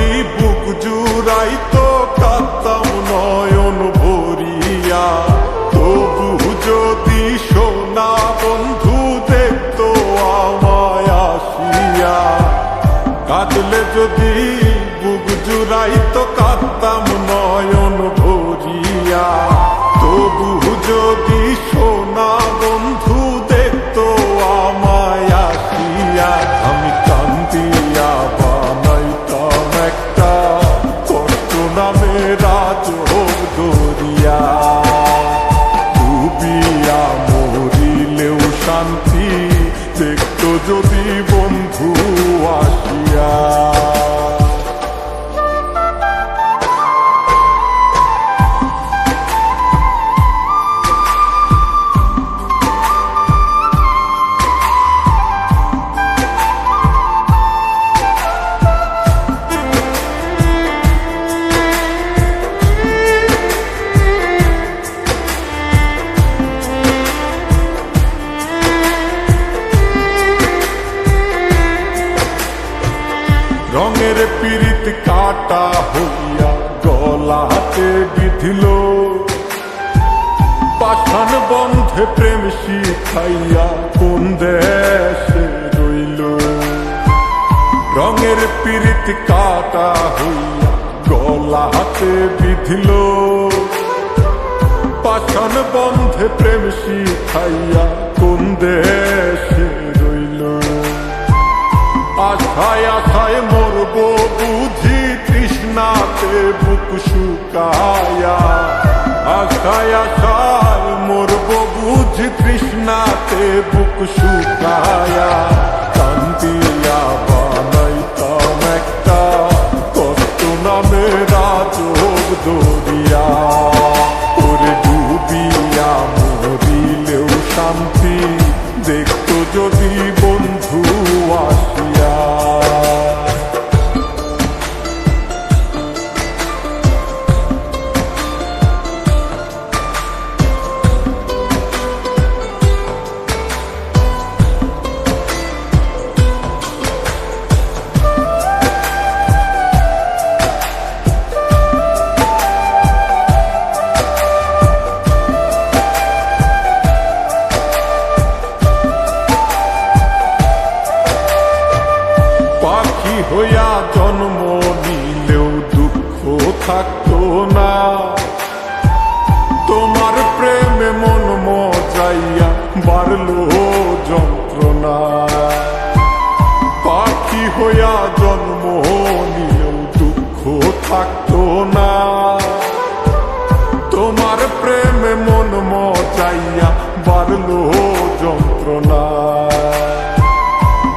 যদি বুক জুড়াইতো কাঁদতাম নয়ন ভরিয়া, তবু যদি সোনা বন্ধু দেখতো আমায় আসিয়া। কাঁদলে যদি বুক জুড়াইতো কাঁদতাম নয়ন ভরিয়া, তবু যদি সোনা বন্ধু দেখতো আমায় আসিয়া। আমি কান্দিয়া বানাইতাম একটা কষ্ট নামে রাজব দরিয়া, ডুবিয়া মরিলেও শান্তি দেখতো যদি বন্ধু আসিয়া। রঙের পীড়িত কাটা হইয়া গলাতে বিধিল, পাষাণ বন্ধে প্রেম শিখাইয়া কোন দেশে রইল। রঙের পীড়িত কাটা হইয়া গলাতে বিধিল, পাষাণ বন্ধে প্রেম শিখাইয়া কোন দেশে রইল। আশায় আশায় মরব বুঝি তৃষ্ণাতে বুক শুকায়া, আশায় আশায় মরব বুঝি তৃষ্ণাতে বুক শুকায়া। কান্দিয়া বানাইতাম একটা কষ্ট নামে রাজব দরিয়া, ওরে ডুবিয়া মরিলেও শান্তি দেখতো যদি বন্ধু আসিয়া। পাখি হইয়া জন্ম নিলেও দুঃখ থাকতো না, তোমার প্রেমে মন মজাইয়া বাড়লো যন্ত্রণা। পাখি হইয়া জন্ম নিলেও দুঃখ থাকতো না, তোমার প্রেমে মন মজাইয়া বাড়লো যন্ত্রণা।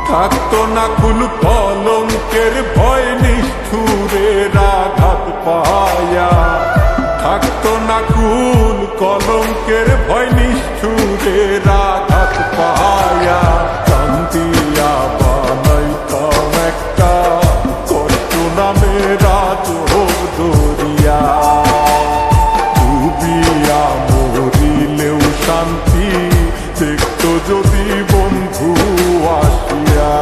থাকতো না কুল কলঙ্কের ভয় নিষ্ঠুরের আঘাত পায়া, থাকতো না কুল কলঙ্কের ভয় নিষ্ঠুরের আঘাত পায়া। কান্দিয়া বানাইতাম একটা কষ্ট নামে রাজব দরিয়া, ডুবিয়া মরিলেও শান্তি দেখতো যদি বন্ধু আসিয়া।